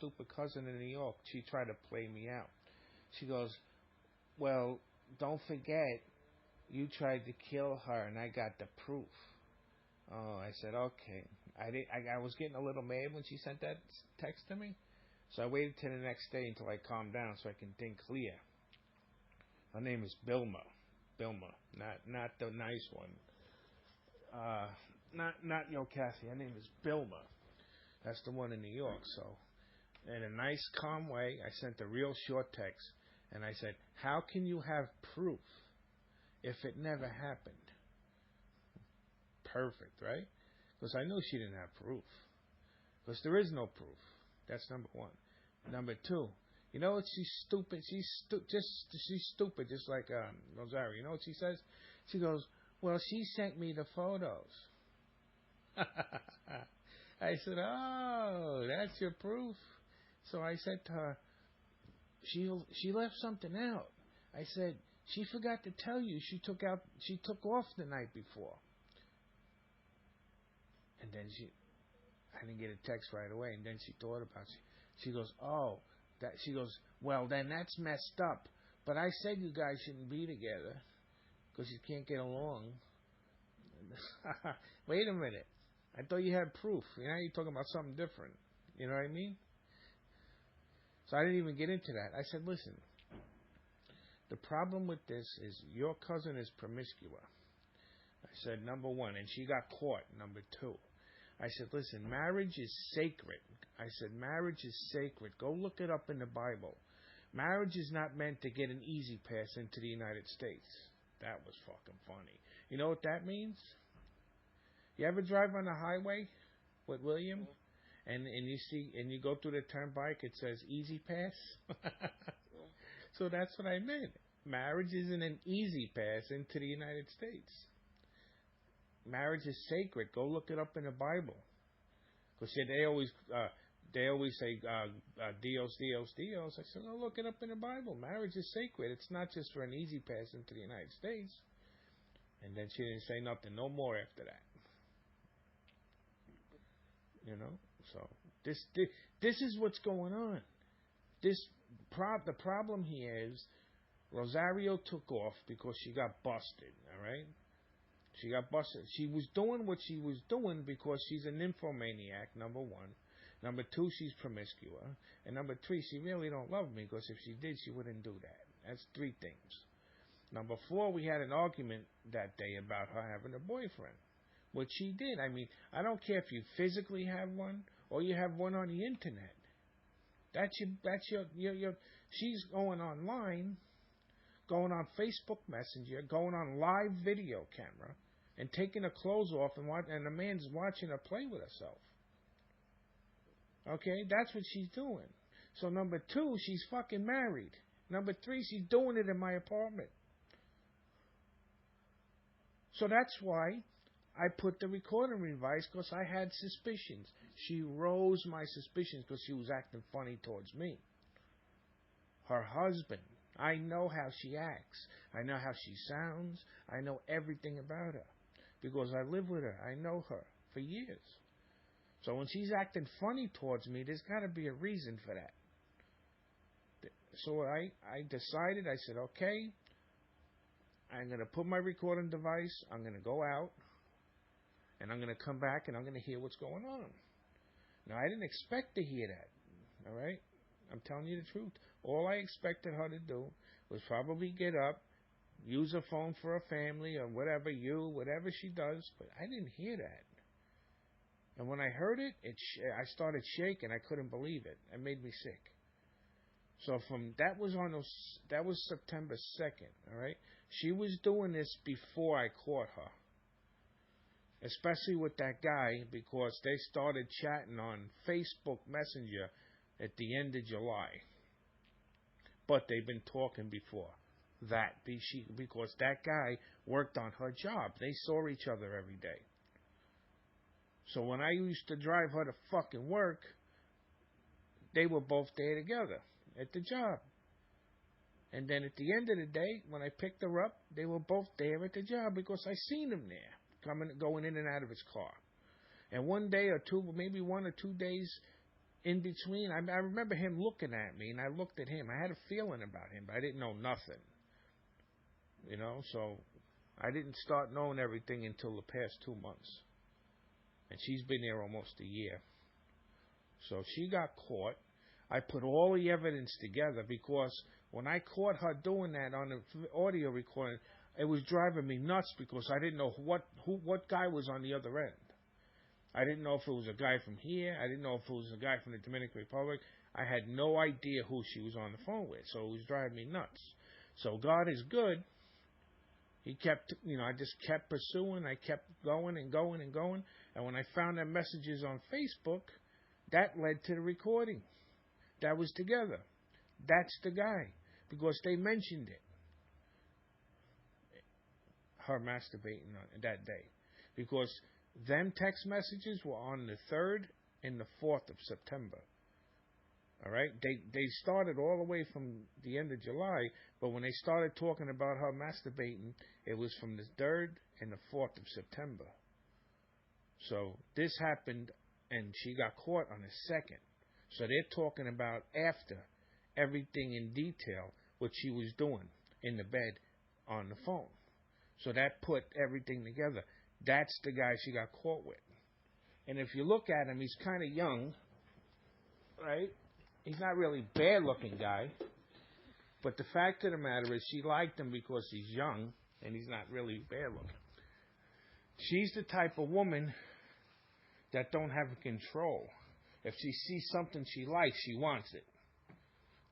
stupid cousin in New York. She tried to play me out. She goes, well, don't forget, you tried to kill her, and I got the proof. Oh, I said, okay. I was getting a little mad when she sent that text to me, so I waited till the next day until I calmed down so I can think clear. Her name is Bilma. Bilma, not the nice one. Not Yo Cassie. Her name is Bilma. That's the one in New York. So, in a nice, calm way, I sent a real short text, and I said, "How can you have proof if it never happened?" Perfect, right? Because I knew she didn't have proof. Because there is no proof. That's number one. Number two, you know what? She's stupid. She's stupid, just like Rosario. You know what she says? She goes, "Well, she sent me the photos." I said, "Oh, that's your proof." So I said to her, she left something out. I said, "She forgot to tell you she took off the night before." And then I didn't get a text right away. And then she thought about it. She goes, "Oh, that." She goes, "Well, then that's messed up. But I said you guys shouldn't be together because you can't get along." Wait a minute. I thought you had proof. Now you're talking about something different. You know what I mean? So I didn't even get into that. I said, listen, the problem with this is your cousin is promiscuous. I said, number one, and she got caught, number two. I said, listen, marriage is sacred. I said, marriage is sacred. Go look it up in the Bible. Marriage is not meant to get an easy pass into the United States. That was fucking funny. You know what that means? You ever drive on the highway with William? And you go through the turnpike, it says easy pass. So that's what I meant. Marriage isn't an easy pass into the United States. Marriage is sacred. Go look it up in the Bible. Because they always say Dios, Dios, Dios. I said, no, look it up in the Bible. Marriage is sacred. It's not just for an easy pass into the United States. And then she didn't say nothing no more after that. You know, so this is what's going on. The problem here is Rosario took off because she got busted. All right, she got busted. She was doing what she was doing because she's a nymphomaniac. Number one. Number two, she's promiscuous. And number three, she really don't love me because if she did, she wouldn't do that. That's three things. Number four, we had an argument that day about her having a boyfriend. What she did. I mean, I don't care if you physically have one or you have one on the internet. That's your. She's going online, going on Facebook Messenger, going on live video camera, and taking her clothes off and the man's watching her play with herself. Okay, that's what she's doing. So number two, she's fucking married. Number three, she's doing it in my apartment. So that's why I put the recording device, because I had suspicions. She rose my suspicions because she was acting funny towards me. Her husband, I know how she acts. I know how she sounds. I know everything about her because I live with her. I know her for years. So when she's acting funny towards me, there's got to be a reason for that. So I decided, I said, okay, I'm going to put my recording device, I'm going to go out, and I'm going to come back and I'm going to hear what's going on. Now, I didn't expect to hear that, all right? I'm telling you the truth. All I expected her to do was probably get up, use her phone for her family or whatever she does, but I didn't hear that. And when I heard it, I started shaking. I couldn't believe it. It made me sick. So that was September 2nd, all right? She was doing this before I caught her. Especially with that guy, because they started chatting on Facebook Messenger at the end of July. But they've been talking before that, because that guy worked on her job. They saw each other every day. So when I used to drive her to fucking work, they were both there together at the job. And then at the end of the day, when I picked her up, they were both there at the job because I seen them there, going in and out of his car. And one day or two, maybe 1 or 2 days in between, I remember him looking at me, and I looked at him. I had a feeling about him, but I didn't know nothing. So I didn't start knowing everything until the past 2 months. And she's been there almost a year. So she got caught. I put all the evidence together because when I caught her doing that on the audio recording, it was driving me nuts because I didn't know what guy was on the other end. I didn't know if it was a guy from here. I didn't know if it was a guy from the Dominican Republic. I had no idea who she was on the phone with, so it was driving me nuts. So God is good. He kept, I just kept pursuing. I kept going and going and going. And when I found their messages on Facebook, that led to the recording. That was together. That's the guy. Because they mentioned it. Her masturbating on that day. Because them text messages were on the 3rd and the 4th of September. All right? They started all the way from the end of July, but when they started talking about her masturbating, it was from the 3rd and the 4th of September. So this happened, and she got caught on the 2nd. So they're talking about after everything in detail, what she was doing in the bed on the phone. So that put everything together. That's the guy she got caught with. And if you look at him, he's kind of young, right? He's not really a bad-looking guy. But the fact of the matter is she liked him because he's young and he's not really bad-looking. She's the type of woman that don't have control. If she sees something she likes, she wants it.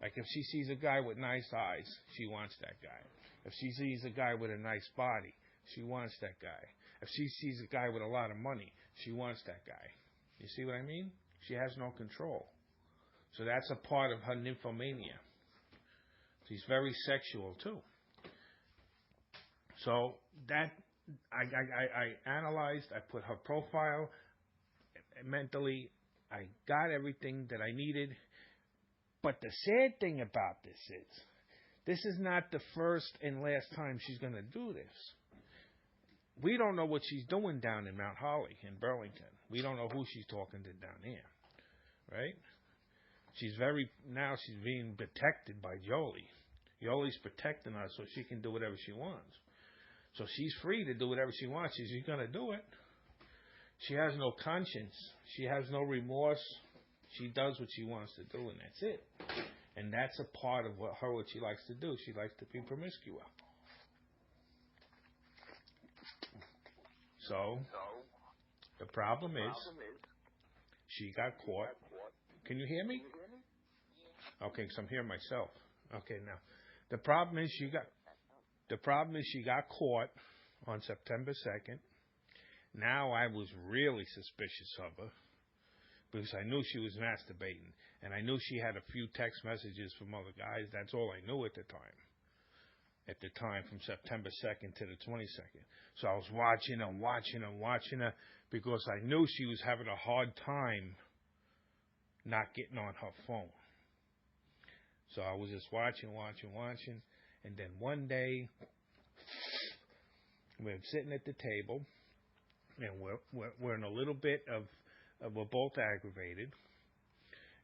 Like if she sees a guy with nice eyes, she wants that guy. If she sees a guy with a nice body, she wants that guy. If she sees a guy with a lot of money, she wants that guy. You see what I mean? She has no control. So that's a part of her nymphomania. She's very sexual too. So that I analyzed, I put her profile mentally, I got everything that I needed. But the sad thing about this is not the first and last time she's going to do this. We don't know what she's doing down in Mount Holly in Burlington. We don't know who she's talking to down there, right? She's being protected by Jolie. Jolie's protecting her so she can do whatever she wants. So she's free to do whatever she wants. She's going to do it. She has no conscience. She has no remorse. She does what she wants to do, and that's it. And that's a part of what she likes to do. She likes to be promiscuous. So, the problem is, she got caught. Can you hear me? Okay, because I'm hearing myself. Okay, now, the problem is she got caught on September 2nd. Now I was really suspicious of her because I knew she was masturbating, and I knew she had a few text messages from other guys. That's all I knew at the time. At the time, from September 2nd to the 22nd. So I was watching her because I knew she was having a hard time not getting on her phone. So I was just watching. And then one day, we're sitting at the table, and we're in a little bit of we're both aggravated.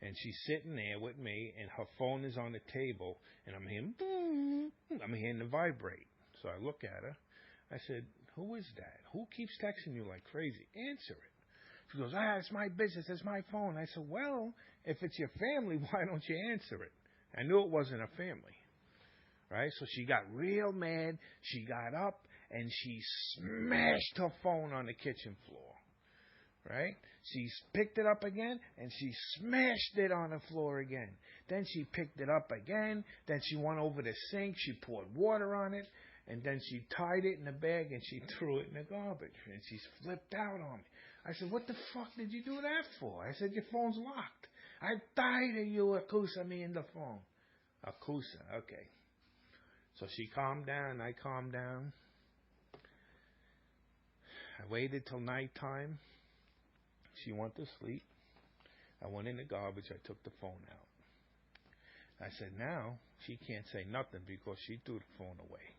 And she's sitting there with me, and her phone is on the table, and I'm hearing the vibrate. So I look at her. I said, "Who is that? Who keeps texting you like crazy? Answer it." She goes, "It's my business. It's my phone." I said, "Well, if it's your family, why don't you answer it?" I knew it wasn't a family. Right? So she got real mad. She got up, and she smashed her phone on the kitchen floor. Right? She picked it up again, and she smashed it on the floor again. Then she picked it up again. Then she went over the sink. She poured water on it, and then she tied it in a bag, and she threw it in the garbage. And she flipped out on me. I said, "What the fuck did you do that for?" I said, "Your phone's locked. I'm tired of you accusing me in the phone." Accusing, okay. So she calmed down, I calmed down. I waited till nighttime. She went to sleep. I went in the garbage. I took the phone out. I said, now she can't say nothing because she threw the phone away.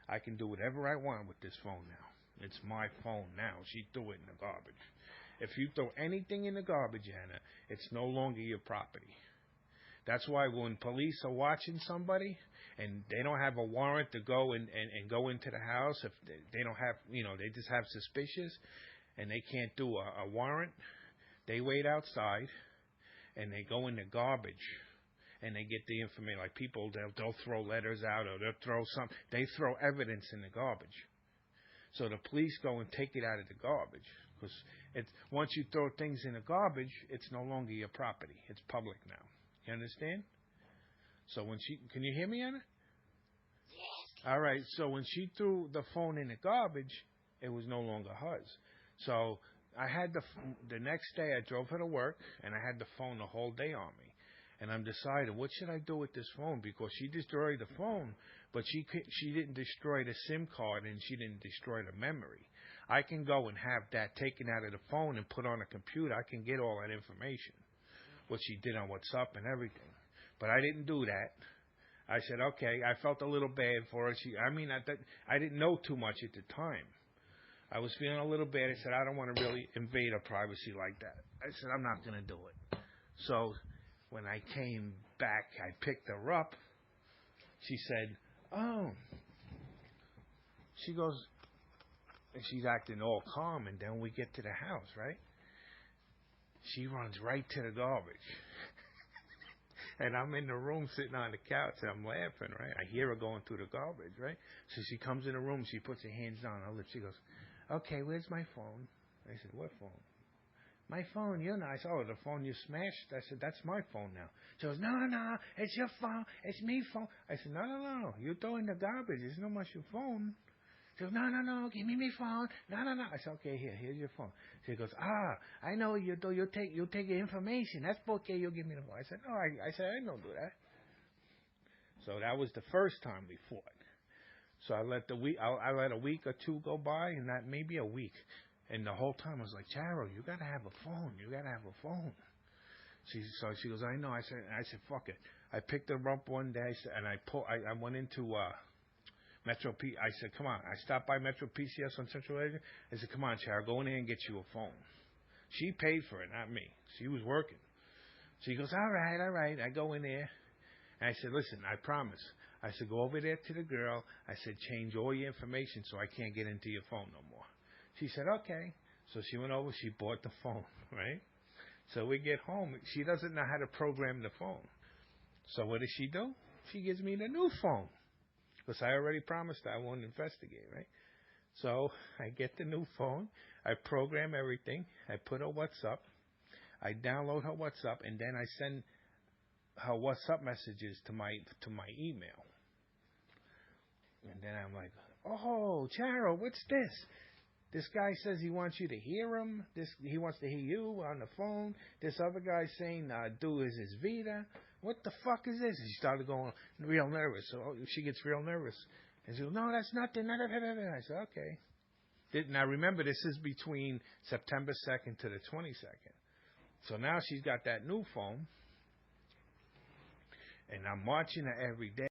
I can do whatever I want with this phone now. It's my phone now. She threw it in the garbage. If you throw anything in the garbage, Anna, it's no longer your property. That's why when police are watching somebody and they don't have a warrant to go and go into the house, if they don't have, they just have suspicious and they can't do a warrant, they wait outside and they go in the garbage and they get the information. Like people, they'll throw letters out or they throw evidence in the garbage. So the police go and take it out of the garbage because once you throw things in the garbage, it's no longer your property. It's public now. You understand? So can you hear me, Anna? Yes. All right. So when she threw the phone in the garbage, it was no longer hers. So I had the next day I drove her to work and I had the phone the whole day on me. And I'm deciding, what should I do with this phone? Because she destroyed the phone, but she didn't destroy the SIM card and she didn't destroy the memory. I can go and have that taken out of the phone and put on a computer. I can get all that information, what she did on WhatsApp and everything. But I didn't do that. I said, okay, I felt a little bad for her. I didn't know too much at the time. I was feeling a little bad. I said, I don't want to really invade her privacy like that. I said, I'm not going to do it. So when I came back, I picked her up. She said, oh. She goes, and she's acting all calm, and then we get to the house, right? She runs right to the garbage. And I'm in the room sitting on the couch, and I'm laughing, right? I hear her going through the garbage, right? So she comes in the room, she puts her hands on her lips. She goes, okay, where's my phone? I said, what phone? My phone, I said, oh, the phone you smashed? I said, that's my phone now. She goes, no, it's your phone. It's me phone. I said, no. You throw in the garbage. It's not much your phone. She goes, no, give me my phone. No. I said, okay, here's your phone. She goes, I know you do. You take your information. That's okay. You give me the phone. I said, no, I don't do that. So that was the first time we fought. So I let a week or two go by, and that maybe a week. And the whole time I was like, Charo, you gotta have a phone. You gotta have a phone. So she goes, I know. I said, fuck it. I picked her up one day and I went into Metro P. I said, come on. I stopped by Metro PCS on Central Avenue. I said, come on, Charo, go in there and get you a phone. She paid for it, not me. She was working. She goes, all right. I go in there. And I said, listen, I promise. I said, go over there to the girl. I said, change all your information so I can't get into your phone no more. She said, okay. So she went over, she bought the phone, right? So we get home. She doesn't know how to program the phone. So what does she do? She gives me the new phone. Because I already promised I won't investigate, right? So I get the new phone. I program everything. I put her WhatsApp. I download her WhatsApp, and then I send her WhatsApp messages to my email. And then I'm like, oh, Charo, what's this? This guy says he wants you to hear him. He wants to hear you on the phone. This other guy's saying, do is his Vita. What the fuck is this? And she started going real nervous. So she gets real nervous. And she goes, no, that's nothing. I said, okay. Now remember, this is between September 2nd to the 22nd. So now she's got that new phone. And I'm watching her every day.